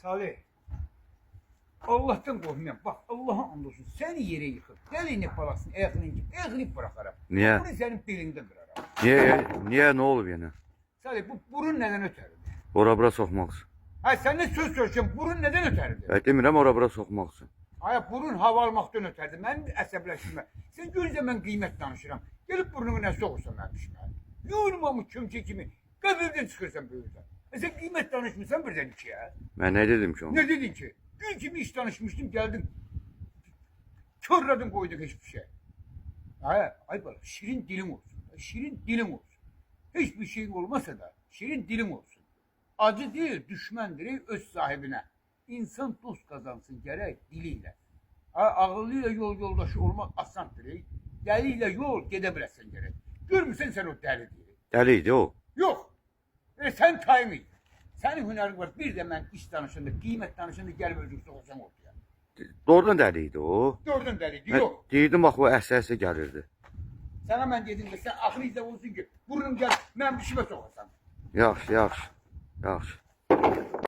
Salih, Allah'tan korkmuyorum. Bak Allah'a andolsun seni yere yıkıp, delini palasını, ayakını bırakarım. Niye? Bunu senin belinde kırarım. Niye ne olub yenə? Salih bu burun neden öteridir? Ora bura soxmaq üçün. Hayır sen ne söz söyleyeceksin, burun neden öteridir? Demirəm ora bura soxmaq üçün. Hayır burun hava almaktan öterdi. Ben əsəbləşmə. Sen görürsen ben kıymet danışıram. Gelip burnunu ne soğursan ben düşme. Yoğurmamış kömçe kimi. Qəbirdən çıxırsan böyürdən. Sen kıymet danışmışsan birden ikiye. Mən nə dedim ki ona? Ne dedin ki? Gül kimi iş danışmıştım geldin. Körledin koyduk hiçbir şey. Hayır, ay bak şirin dilim olsun. Şirin dilim olsun. Hiçbir şey olmasa da şirin dilim olsun. Acı değil, düşmendir öz sahibine. İnsan dost kazansın gerek diliyle. Ağıllıyla yol yoldaşı olmak asandır. Deliyle yol gidebilirsin gerek. Görmüşsen sen o deli değil. Dəli idi o. Yok. Sen time it. Senin hünerin var. Bir de ben iş danışında, kıymet danışında gelip özür soğursan ortaya. Doğrudan dəli idi o. Gördün deli. Mən Yok. deyirdim bax o əsəsə gəlirdi. Sana ben dedim ki sen aklınızda olsun ki burnum gel ben bir şeyime sokarsam. Yaxşı.